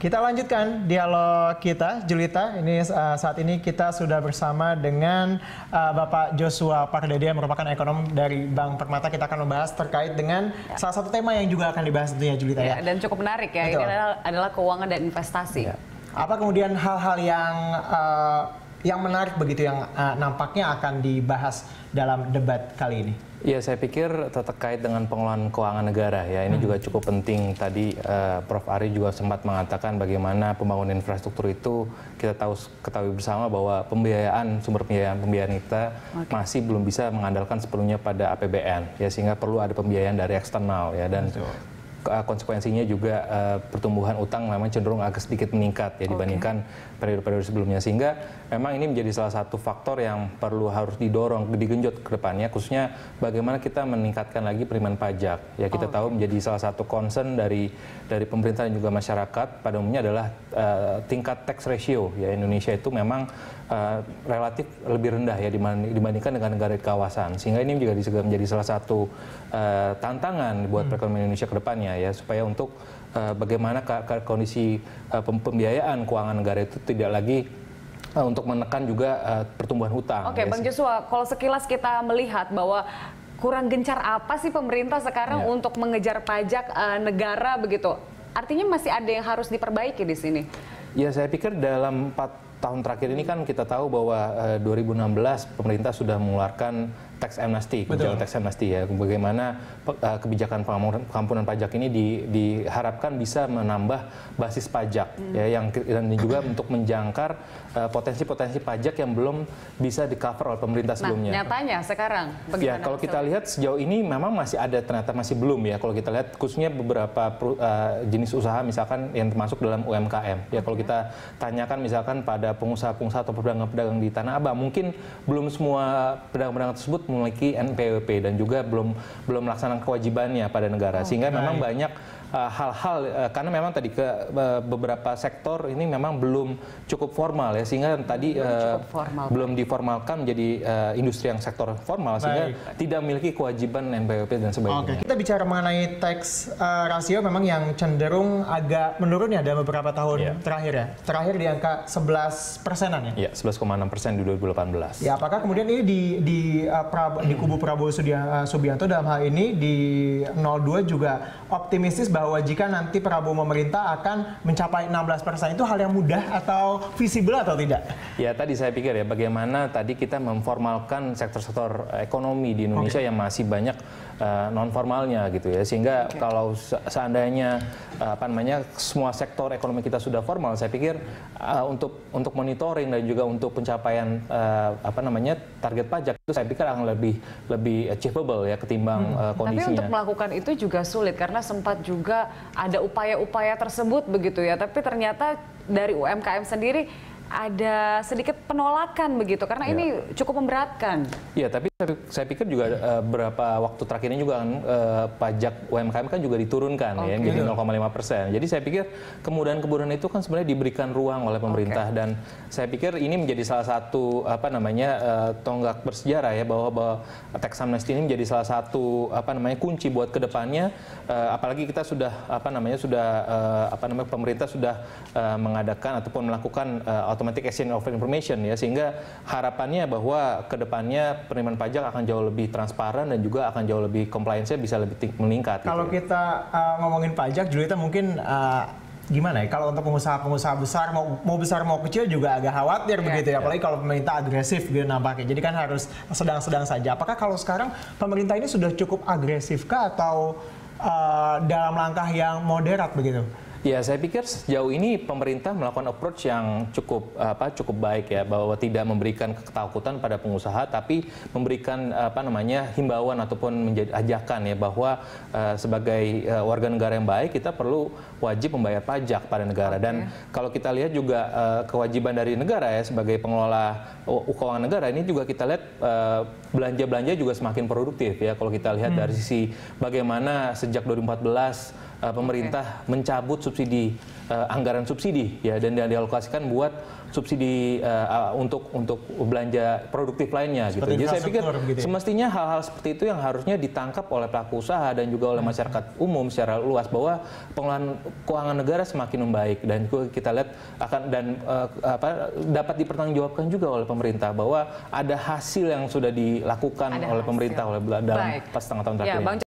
Kita lanjutkan dialog kita, Julita. Ini saat ini kita sudah bersama dengan Bapak Joshua Pardede yang merupakan ekonom dari Bank Permata. Kita akan membahas terkait dengan salah satu tema yang juga akan dibahas tentunya, Julita ya. Dan cukup menarik ya. Betul. Ini adalah keuangan dan investasi. Ya. Apa kemudian hal-hal yang menarik begitu yang nampaknya akan dibahas dalam debat kali ini? Ya, saya pikir terkait dengan pengelolaan keuangan negara ya, ini juga cukup penting. Tadi Prof. Ari juga sempat mengatakan bagaimana pembangunan infrastruktur itu kita ketahui bersama bahwa sumber pembiayaan kita masih belum bisa mengandalkan sepenuhnya pada APBN ya, sehingga perlu ada pembiayaan dari eksternal ya, dan konsekuensinya juga pertumbuhan utang memang cenderung agak sedikit meningkat ya dibandingkan periode-periode sebelumnya, sehingga memang ini menjadi salah satu faktor yang harus didorong, digenjot ke depannya, khususnya bagaimana kita meningkatkan lagi penerimaan pajak ya. Kita tahu menjadi salah satu concern dari pemerintah dan juga masyarakat pada umumnya adalah tingkat tax ratio ya. Indonesia itu memang relatif lebih rendah ya dibandingkan dengan negara di kawasan, sehingga ini juga menjadi salah satu tantangan buat perekonomian Indonesia ke depannya ya, supaya untuk bagaimana kondisi pembiayaan keuangan negara itu tidak lagi untuk menekan juga pertumbuhan hutang. Oke, Bang Joshua, kalau sekilas kita melihat bahwa kurang gencar apa sih pemerintah sekarang untuk mengejar pajak negara begitu? Artinya masih ada yang harus diperbaiki di sini. Ya, saya pikir dalam 4 tahun terakhir ini kan kita tahu bahwa 2016 pemerintah sudah mengeluarkan tax amnesty, kebijakan tax amnesty ya. Bagaimana kebijakan pengampunan pajak ini diharapkan bisa menambah basis pajak ya, dan juga untuk menjangkar potensi-potensi pajak yang belum bisa di-cover oleh pemerintah sebelumnya. Nah, nyatanya sekarang bagaimana? Ya, kalau kita lihat sejauh ini memang masih ada, ternyata masih belum ya. Kalau kita lihat khususnya beberapa jenis usaha misalkan yang termasuk dalam UMKM. Ya, kalau kita tanyakan misalkan pada pengusaha-pengusaha atau pedagang-pedagang di Tanah Abang, mungkin belum semua pedagang-pedagang tersebut memiliki NPWP dan juga belum melaksanakan kewajibannya pada negara, sehingga memang banyak hal-hal karena memang tadi beberapa sektor ini memang belum cukup formal ya, sehingga tadi belum diformalkan menjadi industri yang sektor formal, sehingga tidak memiliki kewajiban NPWP dan sebagainya. Kita bicara mengenai tax rasio memang yang cenderung agak menurun ya dalam beberapa tahun terakhir ya. Terakhir di angka 11%-an ya? Iya, 11,6% di 2018. Ya, apakah kemudian ini di kubu Prabowo Subianto dalam hal ini di 02 juga optimistis bahwa jika nanti Prabowo memerintah akan mencapai 16%, itu hal yang mudah atau visible atau tidak? Ya, tadi saya pikir ya, bagaimana tadi kita memformalkan sektor-sektor ekonomi di Indonesia yang masih banyak non-formalnya gitu ya, sehingga kalau seandainya semua sektor ekonomi kita sudah formal, saya pikir untuk monitoring dan juga untuk pencapaian target pajak itu saya pikir akan lebih achievable ya ketimbang kondisinya. Tapi untuk melakukan itu juga sulit karena sempat juga ada upaya-upaya tersebut begitu ya, tapi ternyata dari UMKM sendiri ada sedikit penolakan begitu karena ini cukup memberatkan. Ya, tapi saya pikir juga beberapa waktu terakhir ini juga pajak UMKM kan juga diturunkan ya menjadi 0,5%. Jadi saya pikir kemudahan-kemudahan itu kan sebenarnya diberikan ruang oleh pemerintah, dan saya pikir ini menjadi salah satu tonggak bersejarah ya, bahwa tax amnesty ini menjadi salah satu kunci buat kedepannya, apalagi kita sudah pemerintah sudah mengadakan ataupun melakukan automatic exchange of information ya, sehingga harapannya bahwa kedepannya penerimaan pajak akan jauh lebih transparan dan juga akan jauh lebih compliance-nya bisa lebih meningkat. Kalau kita ngomongin pajak, Julita mungkin gimana ya, kalau untuk pengusaha-pengusaha besar mau besar mau kecil juga agak khawatir begitu ya, apalagi kalau pemerintah agresif gitu nampaknya. Jadi kan harus sedang-sedang saja. Apakah kalau sekarang pemerintah ini sudah cukup agresif kah atau dalam langkah yang moderat begitu? Ya, saya pikir sejauh ini pemerintah melakukan approach yang cukup baik ya, bahwa tidak memberikan ketakutan pada pengusaha, tapi memberikan himbauan ataupun menjadi ajakan ya, bahwa sebagai warga negara yang baik kita perlu wajib membayar pajak pada negara. Dan kalau kita lihat juga kewajiban dari negara ya sebagai pengelola keuangan negara ini juga kita lihat belanja-belanja juga semakin produktif ya. Kalau kita lihat dari sisi bagaimana sejak 2014 pemerintah mencabut subsidi anggaran subsidi ya dan dialokasikan buat subsidi untuk belanja produktif lainnya gitu. Jadi saya pikir semestinya hal-hal seperti itu yang harusnya ditangkap oleh pelaku usaha dan juga oleh masyarakat umum secara luas bahwa pengelolaan keuangan negara semakin membaik dan juga kita lihat akan dan dapat dipertanggungjawabkan juga oleh pemerintah bahwa ada hasil yang sudah dilakukan oleh pemerintah dalam pas setengah tahun terakhir.